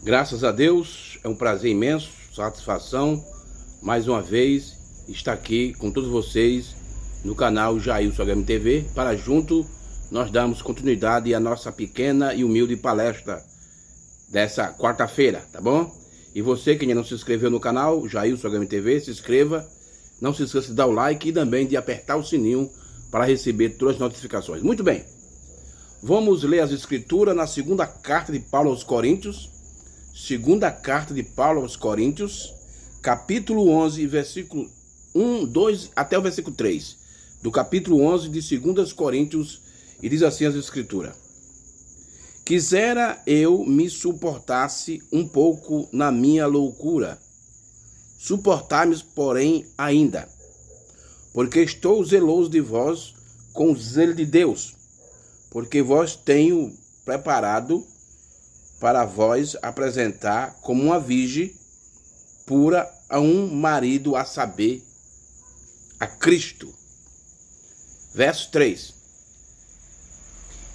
Graças a Deus, é um prazer imenso, satisfação, mais uma vez, estar aqui com todos vocês no canal Jailson HMTV, para junto nós darmos continuidade à nossa pequena e humilde palestra dessa quarta-feira, tá bom? E você que ainda não se inscreveu no canal Jailson HMTV, se inscreva, não se esqueça de dar o like e também de apertar o sininho para receber todas as notificações. Muito bem, vamos ler as escrituras na segunda carta de Paulo aos Coríntios, segunda carta de Paulo aos Coríntios, capítulo 11, versículo 1, 2 até o versículo 3, do capítulo 11 de 2 Coríntios, e diz assim as escrituras: quisera eu me suportasse um pouco na minha loucura, suportar-me, porém, ainda, porque estou zeloso de vós com o zelo de Deus, porque vós tenho preparado para vós apresentar como uma virgem pura a um marido, a saber, a Cristo. Verso 3.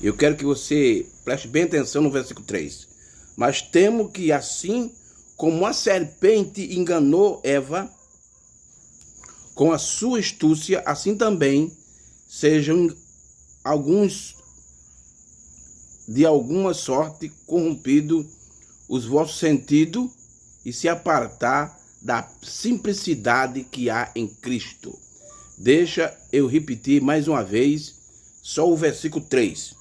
Eu quero que você preste bem atenção no versículo 3. Mas temo que assim como a serpente enganou Eva com a sua astúcia, assim também sejam alguns de alguma sorte corrompido os vossos sentidos e se apartar da simplicidade que há em Cristo. Deixa eu repetir mais uma vez só o versículo 3.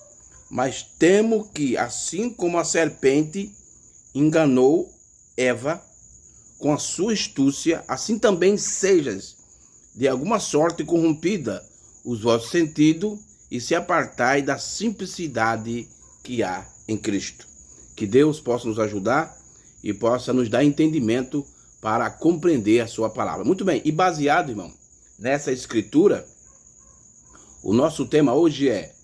Mas temo que assim como a serpente enganou Eva com a sua astúcia, assim também sejas de alguma sorte corrompida os vossos sentidos e se apartai da simplicidade que há em Cristo. Que Deus possa nos ajudar e possa nos dar entendimento para compreender a sua palavra. Muito bem, e baseado, irmão, nessa escritura, o nosso tema hoje é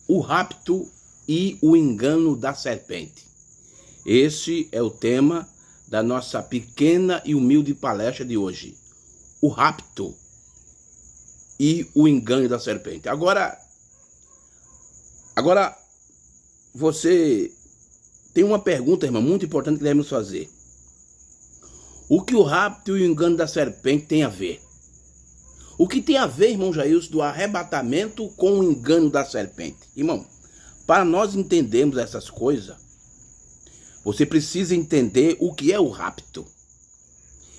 o rapto e o engano da serpente. Esse é o tema da nossa pequena e humilde palestra de hoje. O rapto e o engano da serpente. Agora você tem uma pergunta, irmão, muito importante que devemos fazer. O que o rapto e o engano da serpente tem a ver? O que tem a ver, irmão Jailson, do arrebatamento com o engano da serpente? Irmão, para nós entendermos essas coisas, você precisa entender o que é o rapto.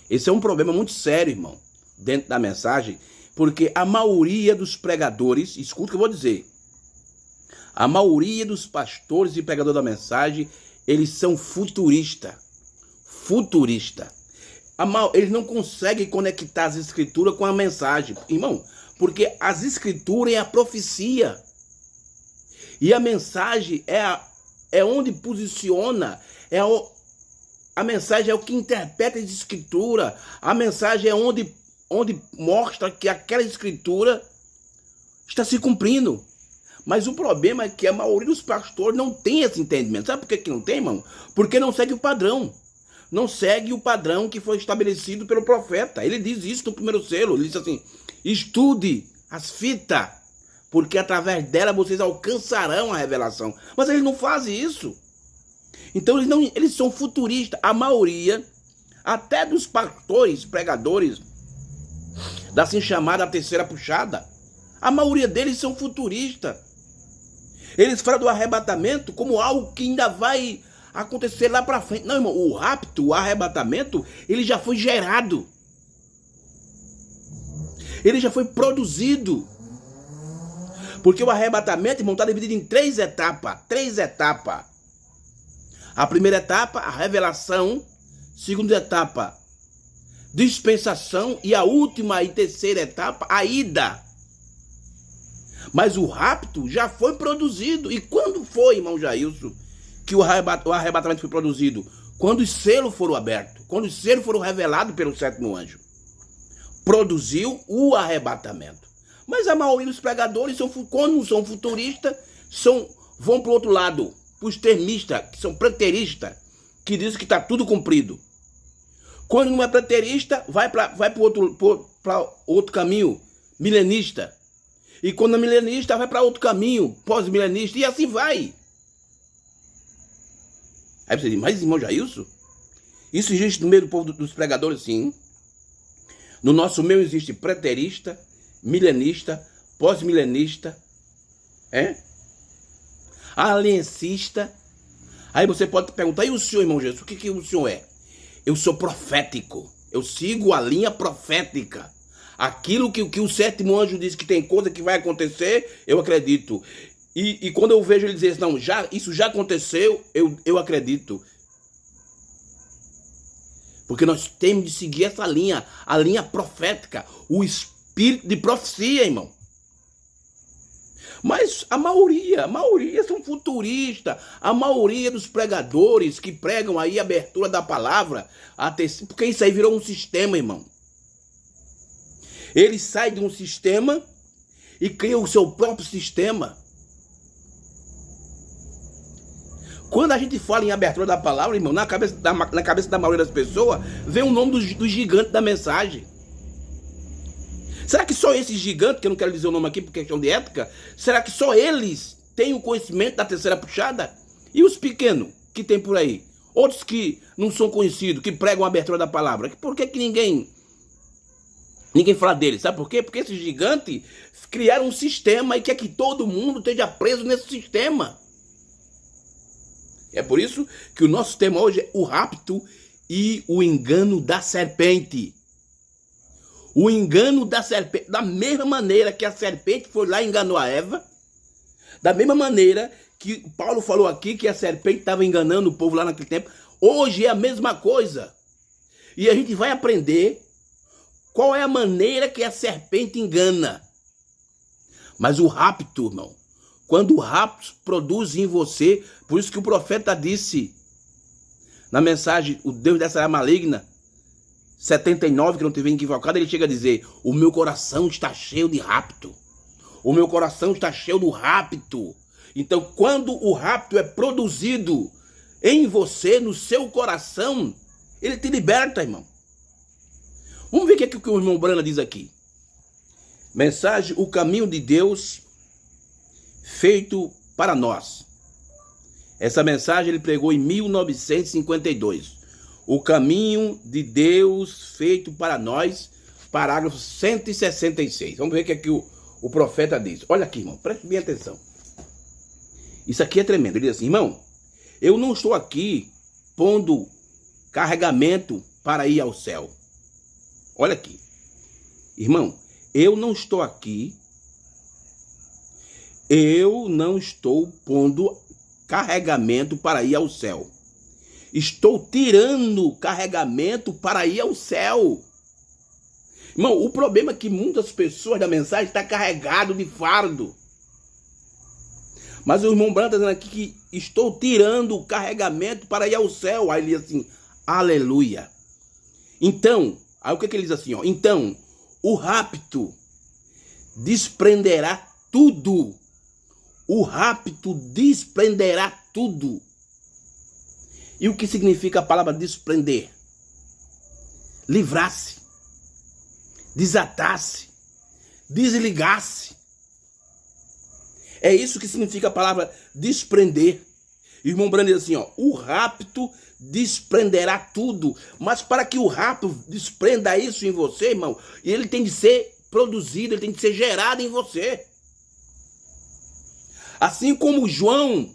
Esse é um problema muito sério, irmão, dentro da mensagem, porque a maioria dos pregadores, escuta o que eu vou dizer, a maioria dos pastores e pregadores da mensagem, eles são futuristas. Eles não conseguem conectar as escrituras com a mensagem, irmão, porque as escrituras é a profecia. E a mensagem é onde posiciona, a mensagem é o que interpreta as escrituras. A mensagem é onde mostra que aquela escritura está se cumprindo. Mas o problema é que a maioria dos pastores não tem esse entendimento. Sabe por que não tem, irmão? Porque não segue o padrão. Não segue o padrão que foi estabelecido pelo profeta. Ele diz isso no primeiro selo. Ele diz assim: estude as fitas, porque através dela vocês alcançarão a revelação. Mas eles não fazem isso. Então eles são futuristas. A maioria, até dos pastores, pregadores, da assim chamada terceira puxada, a maioria deles são futuristas. Eles falam do arrebatamento como algo que ainda vai acontecer lá para frente. Não, irmão, o rapto, o arrebatamento, ele já foi gerado. Ele já foi produzido. Porque o arrebatamento, irmão, está dividido em três etapas. A primeira etapa, a revelação. Segunda etapa, dispensação. E a última e terceira etapa, a ida. Mas o rapto já foi produzido. E quando foi, irmão Jailson, que o arrebatamento foi produzido? Quando os selos foram abertos. Quando os selos foram revelados pelo sétimo anjo. Produziu o arrebatamento. Mas a maioria dos pregadores, quando não são futuristas, vão para o outro lado. Para os termistas, que são preteristas, que dizem que está tudo cumprido. Quando não é preterista, vai para outro caminho, milenista. E quando é milenista, vai para outro caminho, pós-milenista, e assim vai. Aí você diz, mas irmão Jailson, isso existe no meio do povo dos pregadores? Sim. No nosso meio existe preterista, milenista, pós-milenista, aliencista. Aí você pode perguntar, e o senhor, irmão Jesus, o que o senhor é? Eu sou profético, eu sigo a linha profética. Aquilo que o sétimo anjo diz que tem coisa que vai acontecer, eu acredito. E quando eu vejo ele dizer, não, isso já aconteceu, eu acredito. Porque nós temos de seguir essa linha, a linha profética, o espírito de profecia, irmão. Mas a maioria são futuristas. A maioria dos pregadores que pregam aí a abertura da palavra, porque isso aí virou um sistema, irmão. Ele sai de um sistema e cria o seu próprio sistema. Quando a gente fala em abertura da palavra, irmão, na cabeça da maioria das pessoas, vem o nome do gigante da mensagem. Será que só esses gigantes, que eu não quero dizer o nome aqui por questão de ética, será que só eles têm o conhecimento da terceira puxada? E os pequenos que tem por aí? Outros que não são conhecidos, que pregam a abertura da palavra. Por que ninguém fala deles? Sabe por quê? Porque esses gigantes criaram um sistema e quer que todo mundo esteja preso nesse sistema. É por isso que o nosso tema hoje é o rapto e o engano da serpente. O engano da serpente, da mesma maneira que a serpente foi lá e enganou a Eva, da mesma maneira que Paulo falou aqui que a serpente estava enganando o povo lá naquele tempo, hoje é a mesma coisa. E a gente vai aprender qual é a maneira que a serpente engana. Mas o rapto, irmão, quando o rapto produz em você, por isso que o profeta disse na mensagem, o Deus dessa era maligna, 79, que não teve equivocado, ele chega a dizer, o meu coração está cheio de rapto. O meu coração está cheio do rapto. Então, quando o rapto é produzido em você, no seu coração, ele te liberta, irmão. Vamos ver o que o irmão Brana diz aqui. Mensagem, o caminho de Deus feito para nós. Essa mensagem ele pregou em 1952. O caminho de Deus feito para nós, parágrafo 166. Vamos ver o que o profeta diz. Olha aqui, irmão, preste bem atenção. Isso aqui é tremendo. Ele diz assim, irmão, eu não estou aqui pondo carregamento para ir ao céu. Olha aqui. Irmão, eu não estou pondo carregamento para ir ao céu. Estou tirando carregamento para ir ao céu. Irmão, o problema é que muitas pessoas da mensagem estão carregadas de fardo. Mas o irmão Branco está dizendo aqui que estou tirando o carregamento para ir ao céu. Aí ele diz assim, aleluia. Então, aí o que ele diz assim, ó? Então, o rapto desprenderá tudo. O rapto desprenderá tudo. E o que significa a palavra desprender? Livrar-se, desatar-se, desligar-se. É isso que significa a palavra desprender. Irmão Brando diz assim, ó, o rapto desprenderá tudo. Mas para que o rapto desprenda isso em você, irmão, ele tem de ser produzido, ele tem de ser gerado em você. Assim como João,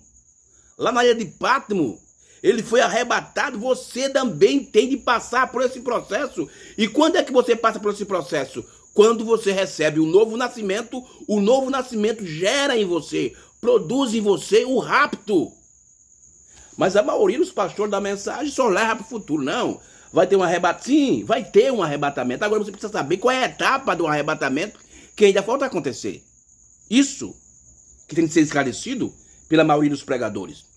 lá na ilha de Pátimo, ele foi arrebatado, você também tem de passar por esse processo. E quando é que você passa por esse processo? Quando você recebe o novo nascimento gera em você, produz em você o rapto. Mas a maioria dos pastores da mensagem só leva para o futuro. Não, vai ter um arrebatamento. Sim, vai ter um arrebatamento. Agora você precisa saber qual é a etapa do arrebatamento que ainda falta acontecer. Isso que tem que ser esclarecido pela maioria dos pregadores.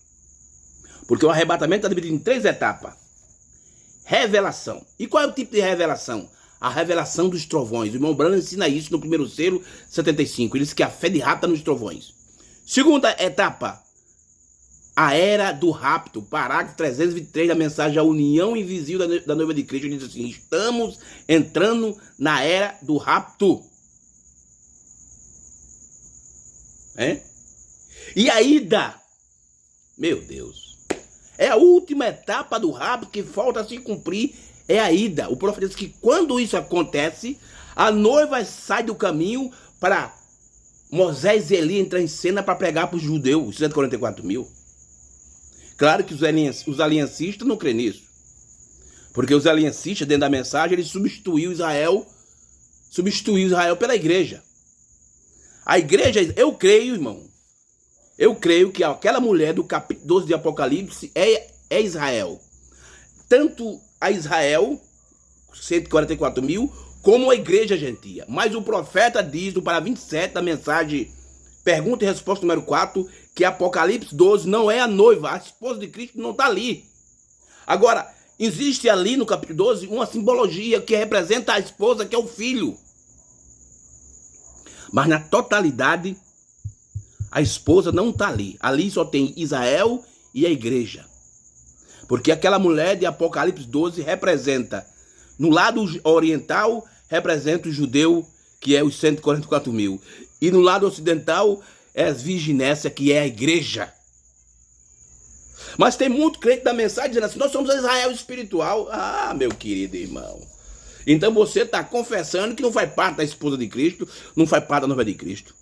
Porque o arrebatamento está dividido em 3 etapas. Revelação. E qual é o tipo de revelação? A revelação dos trovões. O irmão Branham ensina isso no primeiro selo 75. Ele diz que a fé de rapto está nos trovões. Segunda etapa. A era do rapto. Parágrafo 323 da mensagem A União Invisível da Noiva de Cristo. Ele diz assim, estamos entrando na era do rapto. E a ida. Meu Deus. É a última etapa do rapto que falta se cumprir, é a ida. O profeta diz que quando isso acontece, a noiva sai do caminho para Moisés e Eli entrar em cena para pregar para os judeus, os 144 mil. Claro que os aliancistas não creem nisso. Porque os aliancistas, dentro da mensagem, eles substituiu Israel pela igreja. A igreja, eu creio, irmão, eu creio que aquela mulher do capítulo 12 de Apocalipse é Israel. Tanto a Israel, 144 mil, como a igreja gentia. Mas o profeta diz, no parágrafo 27 da mensagem, pergunta e resposta número 4, que Apocalipse 12 não é a noiva, a esposa de Cristo não está ali. Agora, existe ali no capítulo 12 uma simbologia que representa a esposa, que é o filho. Mas na totalidade, a esposa não está ali. Ali só tem Israel e a igreja. Porque aquela mulher de Apocalipse 12 representa, no lado oriental, representa o judeu, que é os 144 mil. E no lado ocidental, é as virginécias, que é a igreja. Mas tem muito crente da mensagem dizendo assim, nós somos Israel espiritual. Ah, meu querido irmão. Então você está confessando que não faz parte da esposa de Cristo, não faz parte da noiva de Cristo.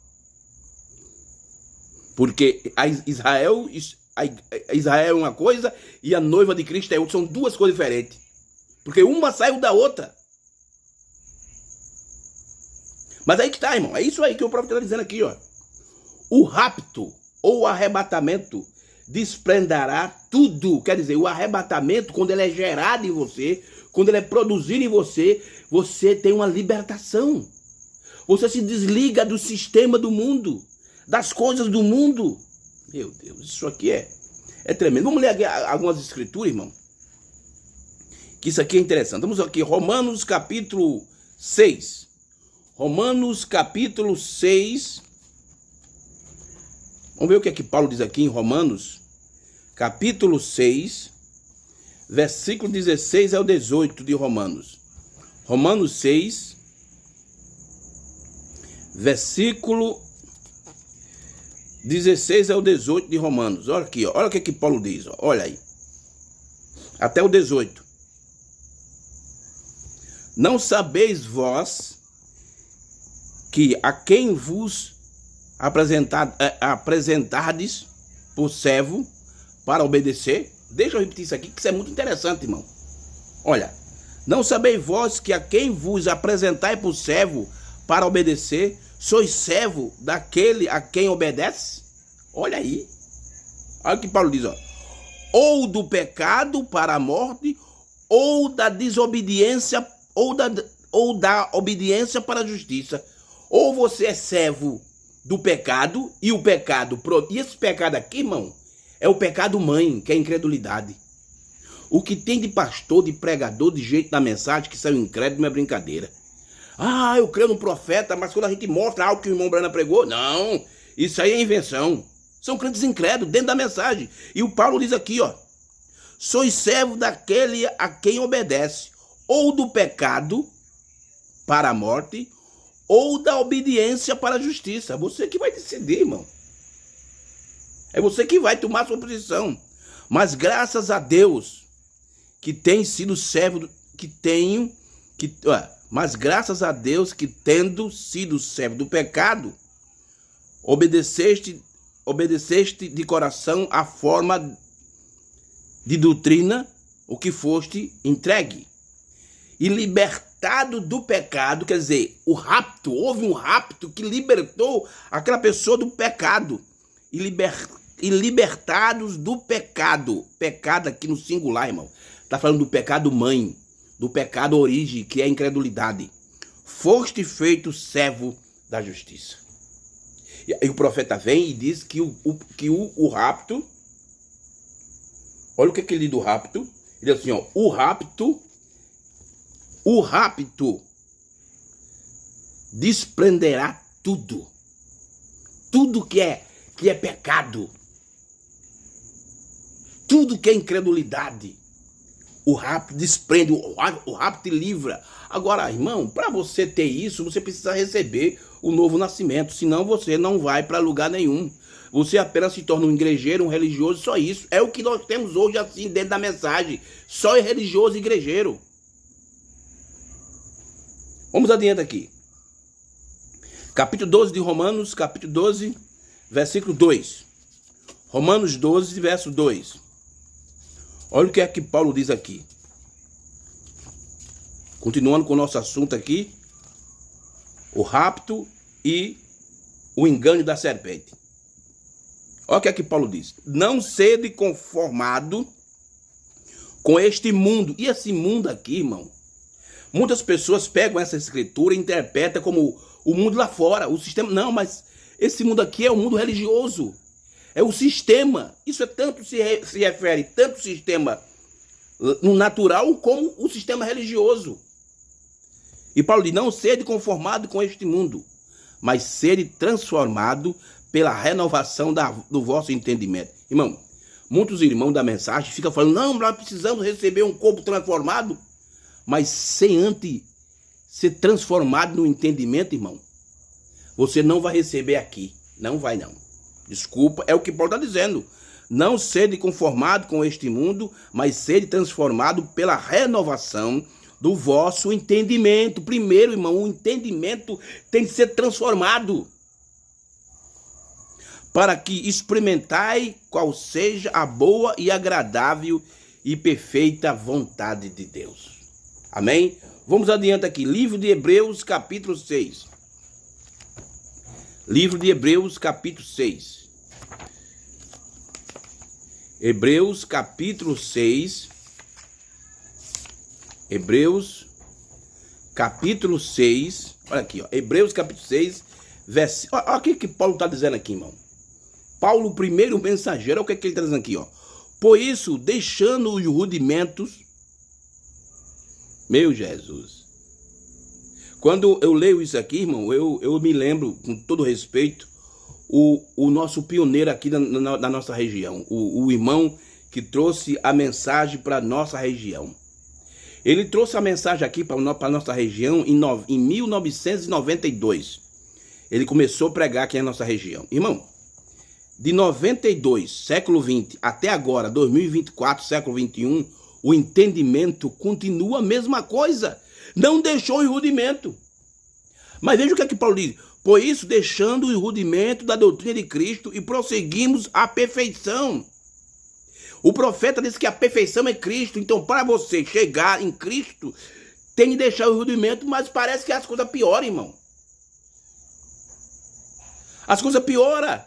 Porque Israel é uma coisa e a noiva de Cristo é outra. São duas coisas diferentes. Porque uma saiu da outra. Mas aí que está, irmão. É isso aí que o profeta está dizendo aqui, ó. O rapto ou o arrebatamento desprenderá tudo. Quer dizer, o arrebatamento, quando ele é gerado em você, quando ele é produzido em você, você tem uma libertação. Você se desliga do sistema do mundo, das coisas do mundo. Meu Deus, isso aqui é tremendo. Vamos ler aqui algumas escrituras, irmão. Que isso aqui é interessante. Vamos aqui, Romanos capítulo 6. Romanos capítulo 6. Vamos ver o que é que Paulo diz aqui em Romanos capítulo 6. Versículo 16 ao 18 de Romanos. Romanos 6, versículo 16 ao 18 de Romanos. Olha aqui, ó. Olha o que Paulo diz. Ó. Olha aí. Até o 18. Não sabeis vós que a quem vos apresentardes por servo para obedecer? Deixa eu repetir isso aqui, que isso é muito interessante, irmão. Olha, não sabeis vós que a quem vos apresentai por servo para obedecer, sois servo daquele a quem obedece? Olha aí. Olha o que Paulo diz, ó. Ou do pecado para a morte, ou da desobediência, ou da obediência para a justiça. Ou você é servo do pecado, e o pecado... E esse pecado aqui, irmão, é o pecado mãe, que é a incredulidade. O que tem de pastor, de pregador, de gente da mensagem que saiu incrédulo não é brincadeira. Ah, eu creio no profeta, mas quando a gente mostra algo que o irmão Brana pregou, não, isso aí é invenção. São crentes incrédulos dentro da mensagem. E o Paulo diz aqui, ó. Sois servo daquele a quem obedece, ou do pecado para a morte, ou da obediência para a justiça. Você que vai decidir, irmão. É você que vai tomar sua posição. Mas graças a Deus que tem sido servo, mas graças a Deus que tendo sido servo do pecado, obedeceste de coração a forma de doutrina o que foste entregue. E libertado do pecado, quer dizer, houve um rapto que libertou aquela pessoa do pecado. E libertados do pecado. Pecado aqui no singular, irmão. Está falando do pecado mãe, do pecado origem, que é a incredulidade. Foste feito servo da justiça. E aí o profeta vem e diz que o rapto, olha o que ele diz do rapto. Ele diz assim, ó, o rapto desprenderá tudo. Tudo que é pecado. Tudo que é incredulidade. O rapto desprende, o rapto te livra. Agora, irmão, para você ter isso, você precisa receber o novo nascimento. Senão você não vai para lugar nenhum. Você apenas se torna um igrejeiro, um religioso, só isso. É o que nós temos hoje assim dentro da mensagem. Só é religioso e igrejeiro. Vamos adiante aqui. Capítulo 12 de Romanos, capítulo 12, versículo 2. Romanos 12, verso 2. Olha o que é que Paulo diz aqui. Continuando com o nosso assunto aqui. O rapto e o engano da serpente. Olha o que é que Paulo diz. Não sede conformado com este mundo. E esse mundo aqui, irmão, muitas pessoas pegam essa escritura e interpretam como o mundo lá fora, o sistema. Não, mas esse mundo aqui é o mundo religioso. É o sistema. Isso é tanto se refere tanto ao sistema no natural como o sistema religioso. E Paulo diz, não sede conformado com este mundo, mas sede transformado pela renovação do vosso entendimento. Irmão, muitos irmãos da mensagem ficam falando, não, nós precisamos receber um corpo transformado, mas sem antes ser transformado no entendimento, irmão, você não vai receber aqui. Não vai não. Desculpa, é o que Paulo está dizendo. Não sede conformado com este mundo, mas sede transformado pela renovação do vosso entendimento. Primeiro, irmão, o entendimento tem que ser transformado. Para que experimentai qual seja a boa e agradável e perfeita vontade de Deus. Amém? Vamos adiante aqui. Livro de Hebreus, capítulo 6. Livro de Hebreus, capítulo 6. Hebreus, capítulo 6. Hebreus, capítulo 6. Olha aqui, ó. Hebreus, capítulo 6, versículo. Olha o que Paulo está dizendo aqui, irmão. Paulo, o primeiro mensageiro, olha o que ele está dizendo aqui, ó. Por isso, deixando os rudimentos. Meu Jesus. Quando eu leio isso aqui, irmão, eu me lembro, com todo respeito, o nosso pioneiro aqui na nossa região. O irmão que trouxe a mensagem para a nossa região. Ele trouxe a mensagem aqui para a nossa região em 1992. Ele começou a pregar aqui na nossa região. Irmão, de 92, século 20, até agora, 2024, século 21, o entendimento continua a mesma coisa. Não deixou o rudimento. Mas veja o que é que Paulo diz. Por isso, deixando o rudimento da doutrina de Cristo e prosseguimos à perfeição. O profeta disse que a perfeição é Cristo. Então, para você chegar em Cristo, tem que deixar o rudimento, mas parece que as coisas pioram, irmão. As coisas pioram.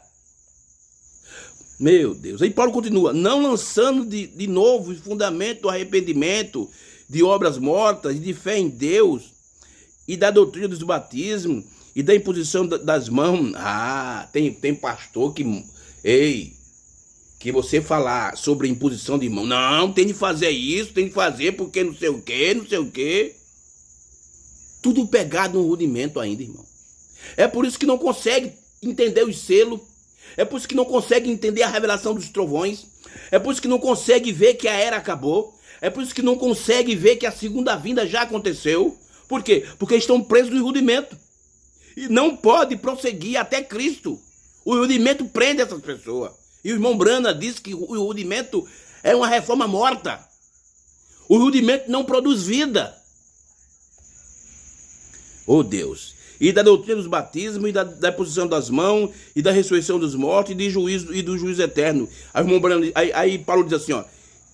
Meu Deus. Aí Paulo continua. Não lançando de novo o fundamento do arrependimento, de obras mortas, de fé em Deus, e da doutrina dos batismos, e da imposição das mãos. Ah, tem pastor que... Ei... que você falar sobre imposição de mão, não, tem de fazer isso, tem de fazer porque não sei o quê, não sei o quê. Tudo pegado no rudimento ainda, irmão. É por isso que não consegue entender os selos. É por isso que não consegue entender a revelação dos trovões. É por isso que não consegue ver que a era acabou. É por isso que não consegue ver que a segunda vinda já aconteceu. Por quê? Porque estão presos no rudimento. E não pode prosseguir até Cristo. O rudimento prende essas pessoas. E o irmão Brana disse que o rudimento é uma reforma morta. O rudimento não produz vida. Oh Deus. E da doutrina dos batismos, e da posição das mãos, e da ressurreição dos mortos, e do juízo eterno. Aí, o irmão Brana, aí Paulo diz assim, ó.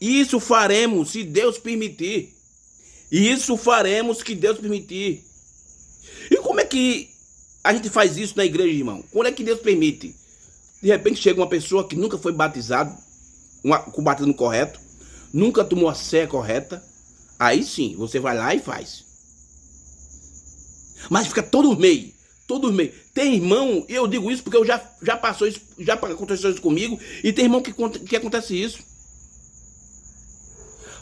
Isso faremos se Deus permitir. Isso faremos que Deus permitir. E como é que a gente faz isso na igreja, irmão? Quando é que Deus permite? De repente chega uma pessoa que nunca foi batizado, com o batismo correto, nunca tomou a ceia correta, aí sim, você vai lá e faz. Mas fica todo mês. Tem irmão, eu digo isso porque eu já passou isso, já aconteceu isso comigo, e tem irmão que acontece isso.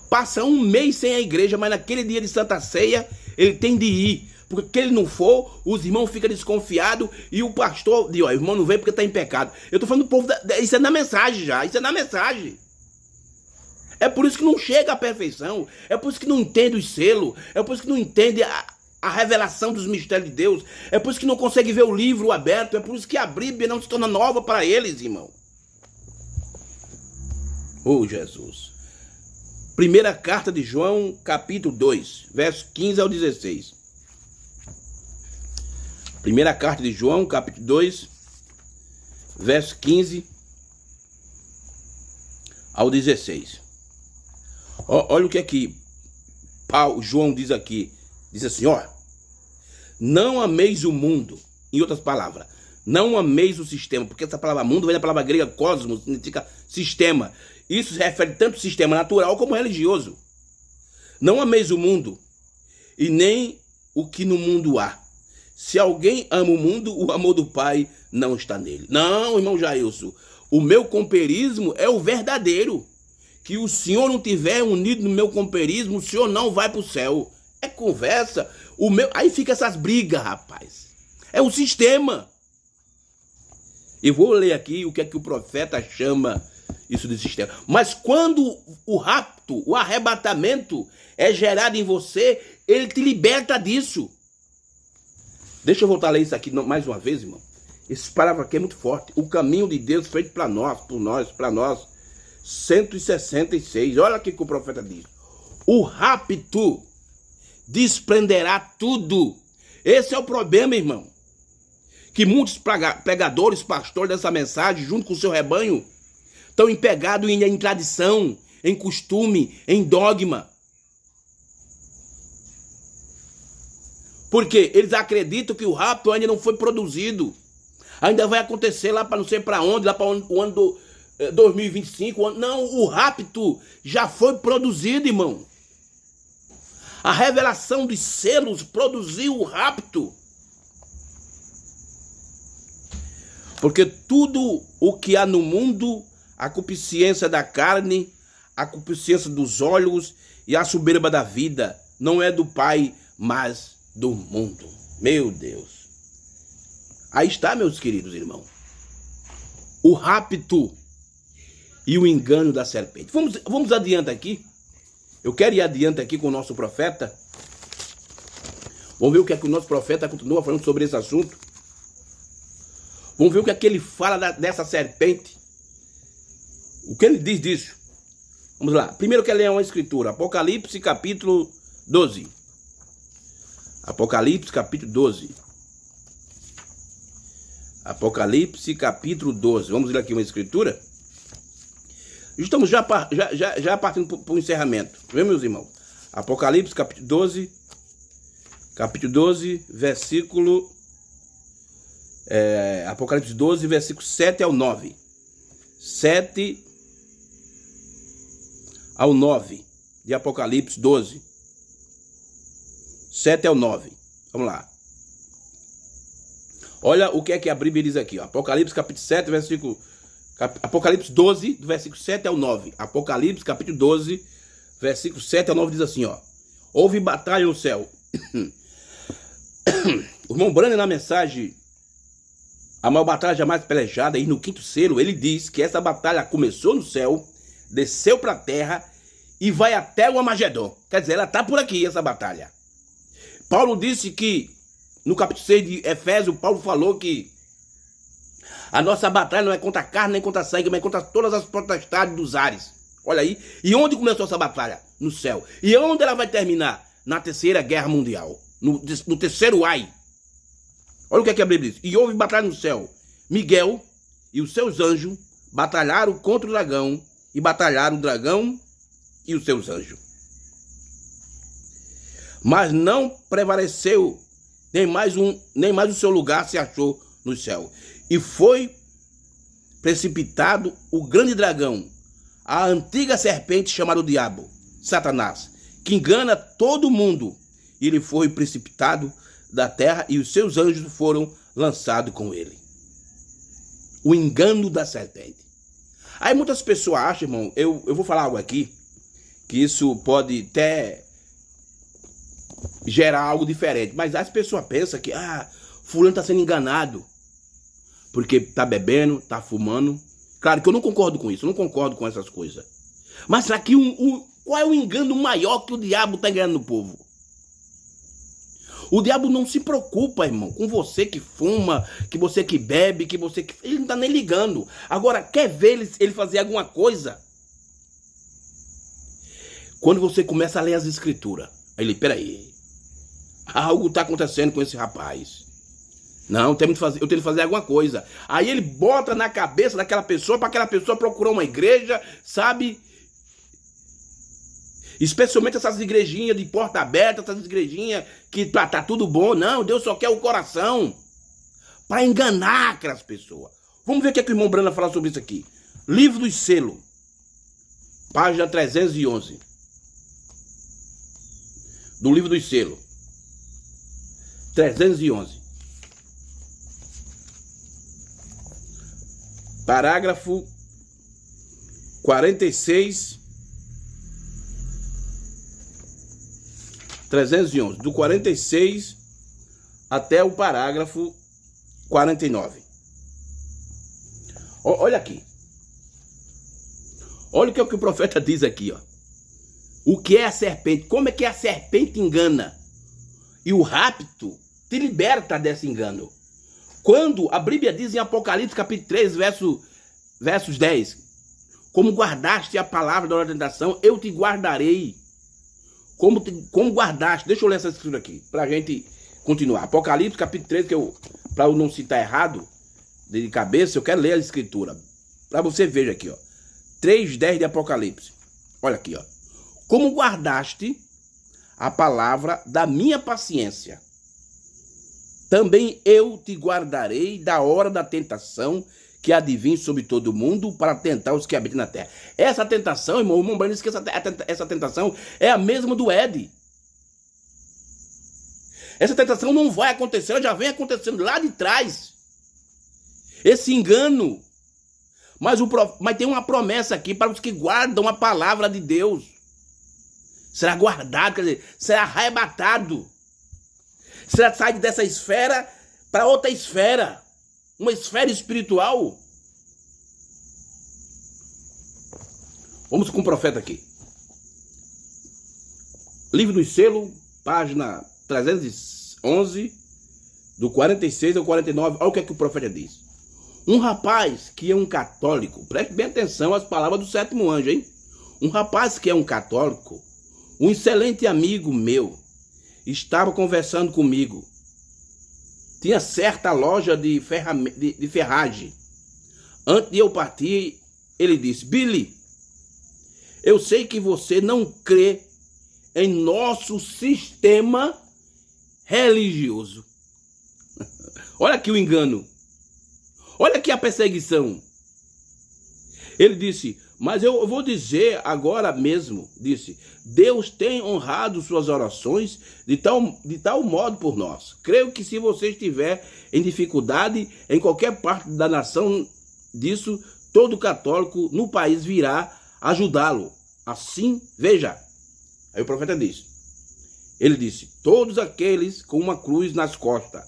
Passa um mês sem a igreja, mas naquele dia de Santa Ceia, ele tem de ir. Porque se ele não for, os irmãos ficam desconfiados e o pastor diz, ó, o irmão não vem porque está em pecado. Eu estou falando do povo, isso é na mensagem já, isso é na mensagem. É por isso que não chega à perfeição, é por isso que não entende os selos, é por isso que não entende a revelação dos mistérios de Deus. É por isso que não consegue ver o livro aberto. É por isso que a Bíblia não se torna nova para eles, irmão. Oh, Jesus. Primeira carta de João, capítulo 2, verso 15 ao 16. Primeira carta de João, capítulo 2, verso 15 ao 16. Olha o que é que João diz aqui. Diz assim, ó. Não ameis o mundo. Em outras palavras, não ameis o sistema. Porque essa palavra mundo vem da palavra grega cosmos, significa sistema. Isso se refere tanto ao sistema natural como religioso. Não ameis o mundo e nem o que no mundo há. Se alguém ama o mundo, o amor do Pai não está nele. Não, irmão Jailson. O meu companheirismo é o verdadeiro. Que o senhor não tiver unido no meu companheirismo, o senhor não vai para o céu. É conversa. Aí fica essas brigas, rapaz. É o sistema. Eu vou ler aqui o que é que o profeta chama isso de sistema. Mas quando o rapto, o arrebatamento é gerado em você, ele te liberta disso. Deixa eu voltar a ler isso aqui mais uma vez, irmão. Esse parágrafo aqui é muito forte. O caminho de Deus feito para nós, para nós. 166. Olha o que o profeta diz. O rapto desprenderá tudo. Esse é o problema, irmão. Que muitos pregadores, pastores dessa mensagem, junto com o seu rebanho, estão empegados em tradição, em costume, em dogma. Porque eles acreditam que o rapto ainda não foi produzido. Ainda vai acontecer lá para não sei para onde, lá para o ano do 2025. Não, o rapto já foi produzido, irmão. A revelação dos selos produziu o rapto. Porque tudo o que há no mundo, a concupiscência da carne, a concupiscência dos olhos e a soberba da vida, não é do Pai, mas do mundo. Meu Deus. Aí está, meus queridos irmãos. O rapto e o engano da serpente. Vamos adiante aqui. Eu quero ir adiante aqui com o nosso profeta. Vamos ver o que é que o nosso profeta continua falando sobre esse assunto. Vamos ver o que é que ele fala dessa serpente. O que ele diz disso. Vamos lá. Primeiro eu quero ler uma escritura. Apocalipse capítulo 12. Apocalipse capítulo 12. Apocalipse capítulo 12. Vamos ler aqui uma escritura. Estamos já partindo para o encerramento. Vê, meus irmãos? Apocalipse capítulo 12. Capítulo 12, versículo... Apocalipse 12, versículo 7 ao 9. 7 ao 9 de Apocalipse 12. 7 ao 9. Vamos lá. Olha o que é que a Bíblia diz aqui. Ó. Apocalipse capítulo 7, versículo... Apocalipse 12, do versículo 7 ao 9. Apocalipse capítulo 12, versículo 7 ao 9 diz assim, ó. Houve batalha no céu. O irmão Branham, na mensagem A Maior Batalha Jamais Pelejada, e no quinto selo, ele diz que essa batalha começou no céu, desceu para a terra e vai até o Armagedon. Quer dizer, ela está por aqui, essa batalha. Paulo disse que, no capítulo 6 de Efésios, Paulo falou que a nossa batalha não é contra a carne nem contra a sangue, mas contra todas as potestades dos ares. Olha aí. E onde começou essa batalha? No céu. E onde ela vai terminar? Na Terceira Guerra Mundial. No terceiro ai. Olha o que é que a Bíblia diz. E houve batalha no céu. Miguel e os seus anjos batalharam contra o dragão. E batalharam o dragão e os seus anjos. Mas não prevaleceu, nem mais o seu lugar se achou no céu. E foi precipitado o grande dragão, a antiga serpente chamada Diabo, Satanás, que engana todo mundo. Ele foi precipitado da terra e os seus anjos foram lançados com ele. O engano da serpente. Aí muitas pessoas acham, irmão, eu vou falar algo aqui, que isso pode até gerar algo diferente. Mas as pessoas pensam que, fulano está sendo enganado. Porque tá bebendo, tá fumando. Claro que eu não concordo com isso, eu não concordo com essas coisas. Mas será que qual é o engano maior que o diabo está enganando o povo? O diabo não se preocupa, irmão, com você que fuma, que você que bebe, que você que... Ele não está nem ligando. Agora, quer ver ele fazer alguma coisa? Quando você começa a ler as escrituras, aí ele, peraí, algo está acontecendo com esse rapaz. Não, eu tenho que fazer alguma coisa. Aí ele bota na cabeça daquela pessoa, para aquela pessoa procurar uma igreja, sabe? Especialmente essas igrejinhas de porta aberta, essas igrejinhas que tá tudo bom. Não, Deus só quer o coração. Para enganar aquelas pessoas. Vamos ver o que o irmão Brana fala sobre isso aqui. Livro dos Selos, página 311. Do Livro dos Selos. 311. Parágrafo 46, 311, do 46 até o parágrafo 49. Olha aqui. Olha o que o profeta diz aqui, ó. O que é a serpente? Como é que a serpente engana? E o rapto te liberta desse engano. Quando a Bíblia diz em Apocalipse capítulo 3, versos 10, como guardaste a palavra da hora da tentação, eu te guardarei. Como guardaste, deixa eu ler essa escritura aqui, para a gente continuar. Apocalipse capítulo 3, para eu não citar errado, de cabeça, eu quero ler a escritura. Para você veja aqui, ó. 3:10 de Apocalipse. Olha aqui, ó. Como guardaste a palavra da minha paciência, também eu te guardarei da hora da tentação que advém sobre todo mundo para tentar os que habitam na terra. Essa tentação, irmão, o irmão Breno disse que essa tentação é a mesma do Éden. Essa tentação não vai acontecer, ela já vem acontecendo lá de trás. Esse engano. Mas tem uma promessa aqui para os que guardam a palavra de Deus. Será guardado, quer dizer, será arrebatado. Será sair dessa esfera para outra esfera. Uma esfera espiritual. Vamos com o profeta aqui. Livro dos Selos, página 311, do 46 ao 49. Olha o que o profeta diz. Um rapaz que é um católico, preste bem atenção às palavras do sétimo anjo, hein? Um rapaz que é um católico, um excelente amigo meu, estava conversando comigo. Tinha certa loja de ferragem. Antes de eu partir, ele disse: Billy, eu sei que você não crê em nosso sistema religioso. Olha aqui o engano. Olha aqui a perseguição. Ele disse: mas eu vou dizer agora mesmo, disse, Deus tem honrado suas orações de tal modo por nós. Creio que se você estiver em dificuldade em qualquer parte da nação disso, todo católico no país virá ajudá-lo. Assim, veja. Aí o profeta disse. Ele disse, todos aqueles com uma cruz nas costas.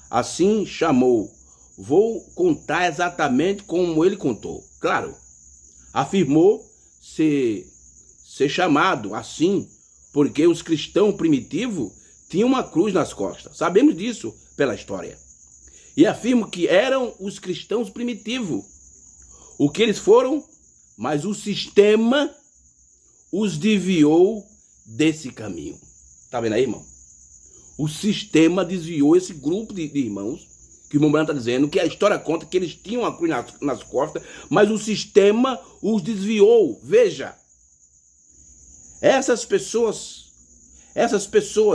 Assim chamou. Vou contar exatamente como ele contou. Claro. Afirmou ser chamado assim porque os cristãos primitivos tinham uma cruz nas costas. Sabemos disso pela história. E afirmo que eram os cristãos primitivos. O que eles foram, mas o sistema os desviou desse caminho. Tá vendo aí, irmão? O sistema desviou esse grupo de irmãos, que o irmão Branco está dizendo, que a história conta que eles tinham a cruz nas costas, mas o sistema os desviou. Veja, essas pessoas,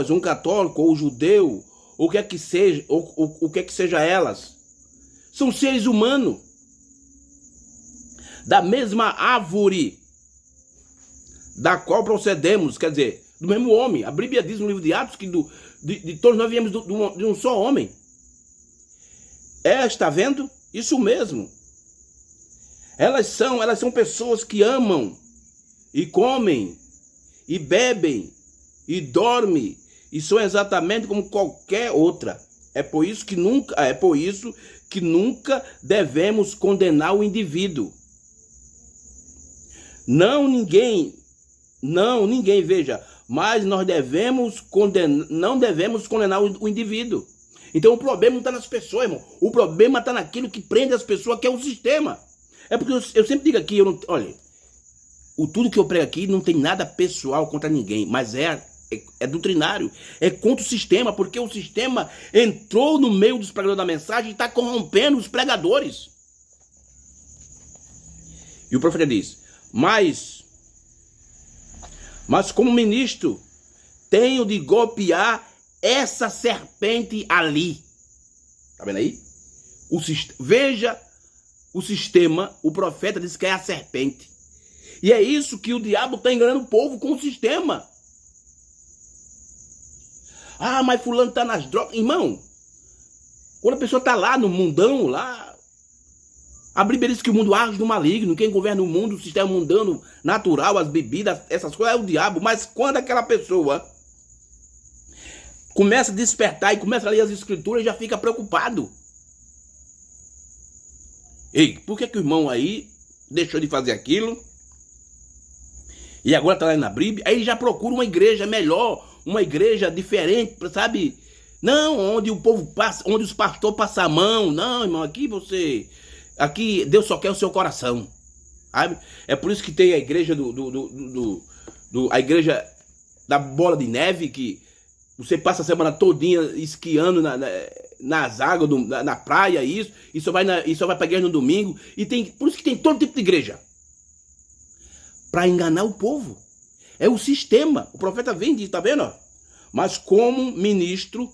um católico ou judeu, ou o que é que seja, o que é que seja elas, são seres humanos, da mesma árvore da qual procedemos, quer dizer, do mesmo homem. A Bíblia diz no livro de Atos que de todos nós viemos de um só homem. Está vendo? Isso mesmo. Elas são pessoas que amam e comem e bebem e dormem e são exatamente como qualquer outra. É por isso que nunca devemos condenar o indivíduo. Não, ninguém, veja, mas nós não devemos condenar o indivíduo. Então o problema não está nas pessoas, irmão. O problema está naquilo que prende as pessoas, que é o sistema. É porque eu sempre digo aqui, olha, tudo que eu prego aqui não tem nada pessoal contra ninguém, mas é doutrinário, é contra o sistema, porque o sistema entrou no meio dos pregadores da mensagem e está corrompendo os pregadores. E o profeta diz, mas como ministro, tenho de golpear essa serpente ali. Tá vendo aí? Veja o sistema, o profeta diz que é a serpente. E é isso que o diabo está enganando o povo com o sistema. Ah, mas fulano está nas drogas. Irmão, quando a pessoa está lá no mundão, lá, a Bíblia diz que o mundo age do maligno. Quem governa o mundo, o sistema mundano natural, as bebidas, essas coisas, é o diabo. Mas quando aquela pessoa começa a despertar e começa a ler as escrituras, já fica preocupado. Ei, por que o irmão aí deixou de fazer aquilo? E agora está lá na Bíblia? Aí já procura uma igreja melhor, uma igreja diferente, sabe? Não, onde o povo passa, onde os pastores passam a mão. Não, irmão, aqui Deus só quer o seu coração, sabe? É por isso que tem a igreja a igreja da bola de neve, que você passa a semana todinha esquiando nas águas, na praia, e só vai pra igreja no domingo. Por isso que tem todo tipo de igreja, para enganar o povo. É o sistema. O profeta vem e diz, tá vendo? Mas como ministro,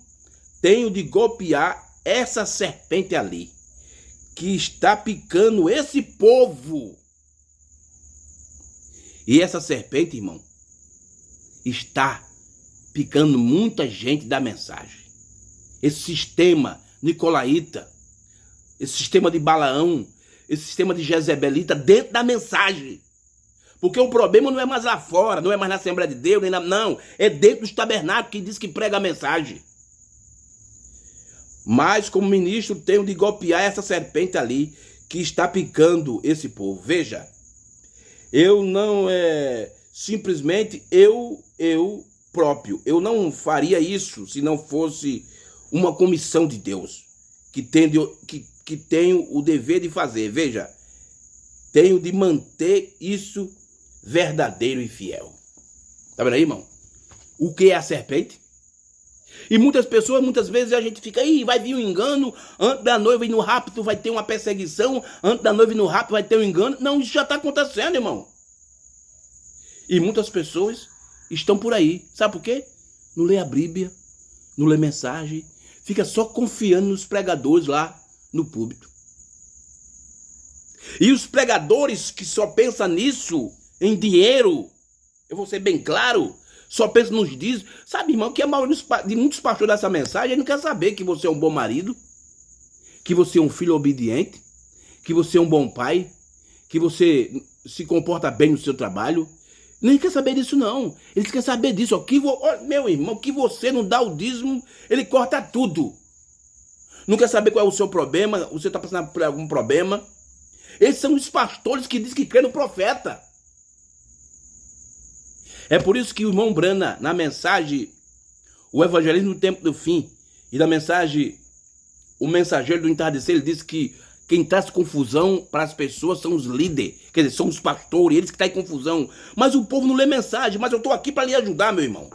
tenho de golpear essa serpente ali, que está picando esse povo. E essa serpente, irmão, está picando muita gente da mensagem. Esse sistema nicolaíta, esse sistema de Balaão, esse sistema de Jezebelita dentro da mensagem. Porque o problema não é mais lá fora, não é mais na Assembleia de Deus, não, é dentro dos tabernáculos que diz que prega a mensagem. Mas como ministro tenho de golpear essa serpente ali, que está picando esse povo. Veja, eu não simplesmente eu próprio, eu não faria isso se não fosse uma comissão de Deus, que tenho o dever de fazer. Veja, tenho de manter isso verdadeiro e fiel. Tá vendo aí, irmão? O que é a serpente? E muitas pessoas, muitas vezes a gente fica, vai vir um engano, antes da noiva ir no rapto vai ter uma perseguição, antes da noiva ir no rapto vai ter um engano. Não, isso já está acontecendo, irmão. E muitas pessoas estão por aí. Sabe por quê? Não lê a Bíblia, não lê mensagem, fica só confiando nos pregadores lá no púlpito. E os pregadores que só pensam nisso, em dinheiro, eu vou ser bem claro, só pensam nos dízimos. Sabe, irmão, que a maioria de muitos pastores dessa mensagem, ele não quer saber que você é um bom marido, que você é um filho obediente, que você é um bom pai, que você se comporta bem no seu trabalho. Nem quer saber disso, não. Eles querem saber disso. Meu irmão, que você não dá o dízimo, ele corta tudo. Não quer saber qual é o seu problema, você está passando por algum problema. Esses são os pastores que dizem que crê no profeta. É por isso que o irmão Brana, na mensagem O Evangelismo no Tempo do Fim, e na mensagem O Mensageiro do Entardecer, ele diz que quem traz confusão para as pessoas são os líderes, quer dizer, são os pastores, eles que estão em confusão. Mas o povo não lê mensagem, mas eu estou aqui para lhe ajudar, meu irmão.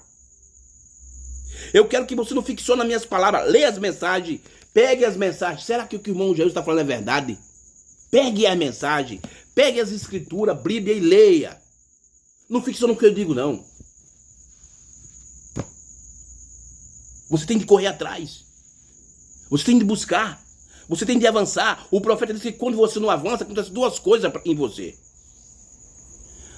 Eu quero que você não fique só nas minhas palavras, lê as mensagens, pegue as mensagens. Será que o que o irmão Jesus está falando é verdade? Pegue a mensagem, pegue as escrituras, a Bíblia e leia. Não fique só no que eu digo, não. Você tem que correr atrás. Você tem de buscar. Você tem de avançar. O profeta disse que quando você não avança, acontecem duas coisas em você.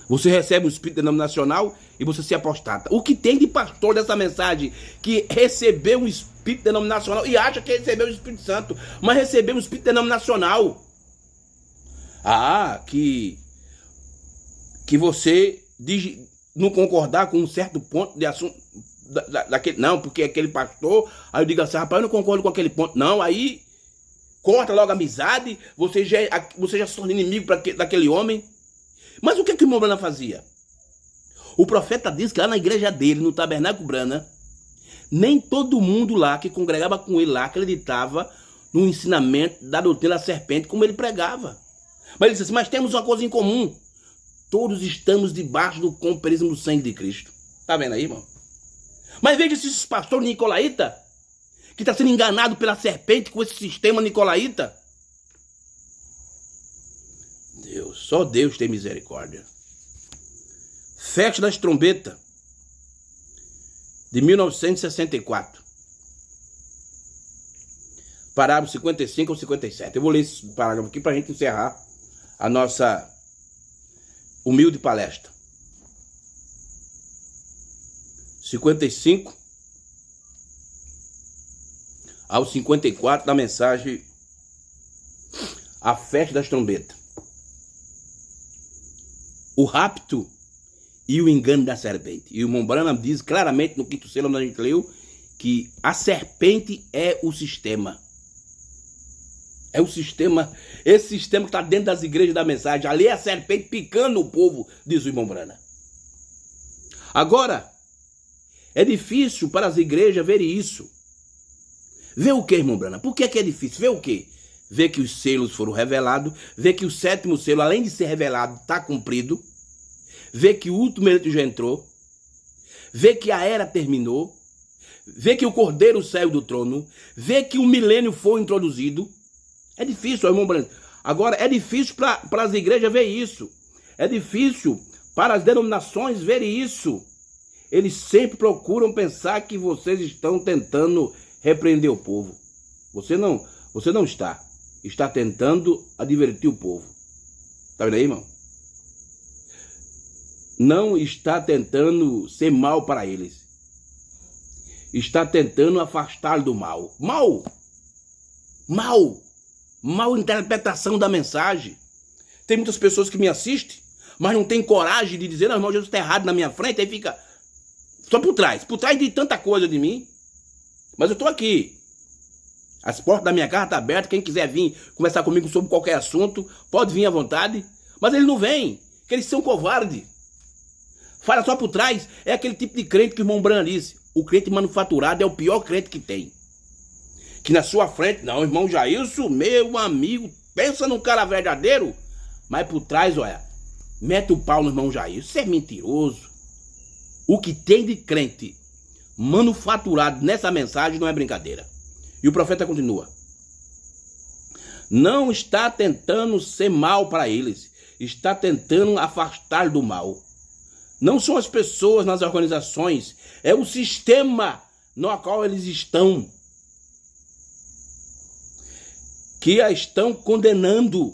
Você recebe um espírito denominacional e você se apostata. O que tem de pastor dessa mensagem que recebeu um espírito denominacional e acha que recebeu o Espírito Santo, mas recebeu um espírito denominacional. Que você não concordar com um certo ponto de assunto daquele, não, porque aquele pastor, aí eu digo assim, rapaz, eu não concordo com aquele ponto, não, aí corta logo a amizade, você já se torna inimigo daquele homem. Mas o que o irmão Brana fazia? O profeta diz que lá na igreja dele, no Tabernáculo Brana, nem todo mundo lá que congregava com ele lá acreditava no ensinamento da doutrina da serpente como ele pregava. Mas ele disse assim, mas temos uma coisa em comum. Todos estamos debaixo do companheirismo do sangue de Cristo. Tá vendo aí, irmão? Mas veja esses pastores nicolaíta que está sendo enganado pela serpente com esse sistema nicolaíta. Deus, só Deus tem misericórdia. Festa das Trombetas, de 1964. Parágrafo 55 ou 57. Eu vou ler esse parágrafo aqui para a gente encerrar a nossa humilde palestra. 55 ao 54 da mensagem A Festa das Trombetas. O rapto e o engano da serpente. E o irmão Branham diz claramente no quinto selo, onde a gente leu, que a serpente é o sistema. É o sistema, esse sistema que está dentro das igrejas da mensagem. Ali é a serpente picando o povo, diz o irmão Branham. Agora, é difícil para as igrejas verem isso. Ver o que, irmão Branham? Por que é difícil? Ver o quê? Ver que os selos foram revelados, ver que o sétimo selo, além de ser revelado, está cumprido, ver que o último eleito já entrou, ver que a era terminou, ver que o cordeiro saiu do trono, ver que o milênio foi introduzido. É difícil, irmão Branham. Agora, é difícil para as igrejas ver isso. É difícil para as denominações verem isso. Eles sempre procuram pensar que vocês estão tentando repreender o povo. Você não está. Está tentando advertir o povo. Tá vendo aí, irmão? Não está tentando ser mal para eles. Está tentando afastá-lo do mal. Mal interpretação da mensagem. Tem muitas pessoas que me assistem, mas não tem coragem de dizer, não, irmão, Jesus está errado na minha frente, aí fica só por trás de tanta coisa de mim. Mas eu estou aqui. As portas da minha casa estão abertas. Quem quiser vir conversar comigo sobre qualquer assunto, pode vir à vontade. Mas eles não vêm, porque eles são covardes. Fala só por trás. É aquele tipo de crente que o irmão Branham disse. O crente manufaturado é o pior crente que tem. Que na sua frente, não, irmão Jailson, meu amigo, pensa num cara verdadeiro. Mas por trás, olha, mete o pau no irmão Jailson. Isso é mentiroso. O que tem de crente manufaturado nessa mensagem não é brincadeira. E o profeta continua. Não está tentando ser mal para eles. Está tentando afastar do mal. Não são as pessoas nas organizações. É o sistema no qual eles estão. Que a estão condenando.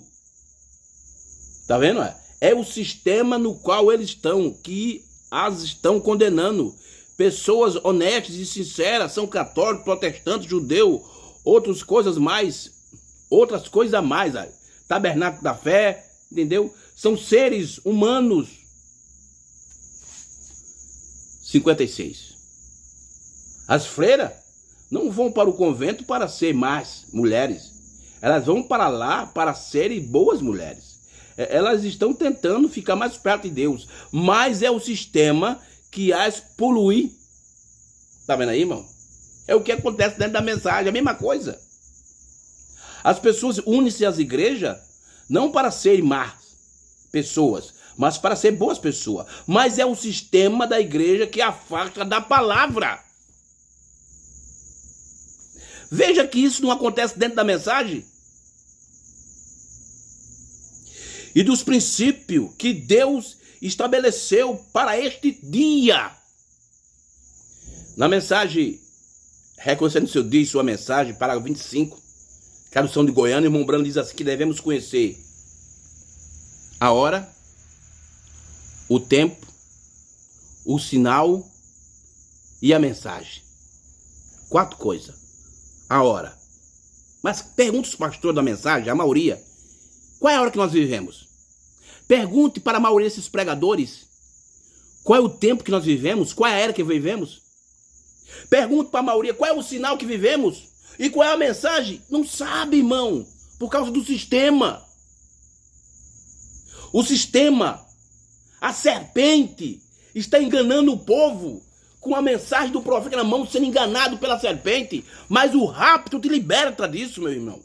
Tá vendo? É o sistema no qual eles estão. Que as estão condenando. Pessoas honestas e sinceras, são católicos, protestantes, judeus, outras coisas a mais. Tabernáculo da fé, entendeu? São seres humanos. 56. As freiras não vão para o convento para ser mais mulheres. Elas vão para lá para serem boas mulheres. Elas estão tentando ficar mais perto de Deus. Mas é o sistema que as polui. Tá vendo aí, irmão? É o que acontece dentro da mensagem, a mesma coisa. As pessoas unem-se às igrejas não para serem más pessoas, mas para ser boas pessoas. Mas é o sistema da igreja que afasta da palavra. Veja que isso não acontece dentro da mensagem. E dos princípios que Deus estabeleceu para este dia. Na mensagem, reconhecendo seu dia e sua mensagem, parágrafo 25, tradução de Goiânia, irmão Branham diz assim que devemos conhecer a hora, o tempo, o sinal e a mensagem. 4 coisas. A hora. Mas pergunta os pastores da mensagem, a maioria, qual é a hora que nós vivemos? Pergunte para a maioria desses pregadores qual é o tempo que nós vivemos, qual é a era que vivemos. Pergunte para a maioria qual é o sinal que vivemos e qual é a mensagem. Não sabe, irmão, por causa do sistema. O sistema, a serpente, está enganando o povo com a mensagem do profeta na mão, sendo enganado pela serpente. Mas o rapto te liberta disso, meu irmão.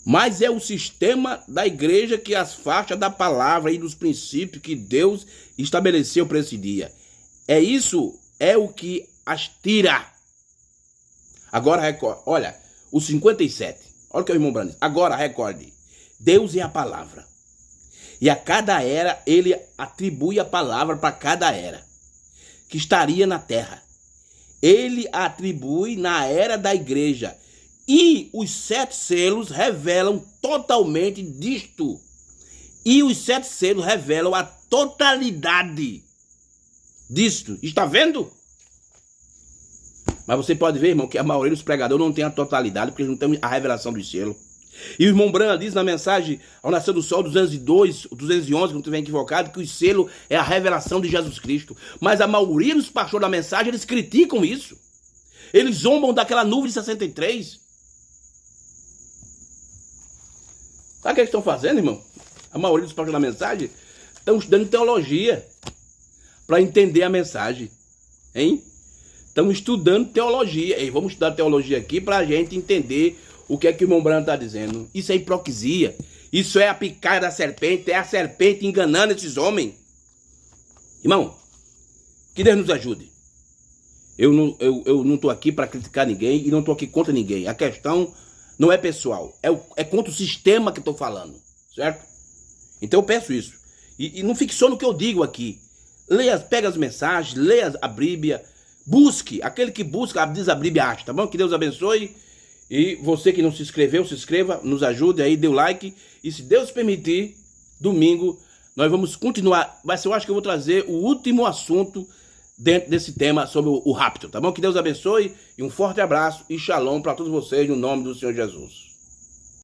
Mas é o sistema da igreja que as afasta da palavra e dos princípios que Deus estabeleceu para esse dia. É o que as tira. Agora recorde, olha, o 57. Olha o que o irmão Brandes. Agora recorde. Deus é a palavra. E a cada era ele atribui a palavra para cada era que estaria na terra. Ele atribui na era da igreja. E os 7 selos revelam totalmente disto. E os 7 selos revelam a totalidade disto. Está vendo? Mas você pode ver, irmão, que a maioria dos pregadores não tem a totalidade, porque eles não têm a revelação do selo. E o irmão Branham diz na mensagem ao nascer do sol 202, 211, que não estiver equivocado, que o selo é a revelação de Jesus Cristo. Mas a maioria dos pastores da mensagem, eles criticam isso. Eles zombam daquela nuvem de 63. Sabe o que eles estão fazendo, irmão? A maioria dos pastores da mensagem estão estudando teologia para entender a mensagem. Hein? Estão estudando teologia. Ei, vamos estudar teologia aqui para a gente entender o que é que o irmão Branham está dizendo. Isso é hipocrisia. Isso é a picada da serpente. É a serpente enganando esses homens. Irmão, que Deus nos ajude. Eu não estou aqui para criticar ninguém e não estou aqui contra ninguém. A questão não é pessoal. É contra o sistema que estou falando. Certo? Então eu peço isso. E não fique só no que eu digo aqui. Pega as mensagens, leia a Bíblia. Busque. Aquele que busca, diz a Bíblia, acha. Tá bom? Que Deus abençoe. E você que não se inscreveu, se inscreva. Nos ajude aí, dê o like. E se Deus permitir, domingo, nós vamos continuar. Mas eu acho que eu vou trazer o último assunto dentro desse tema sobre o rapto, tá bom? Que Deus abençoe e um forte abraço e shalom para todos vocês no nome do Senhor Jesus.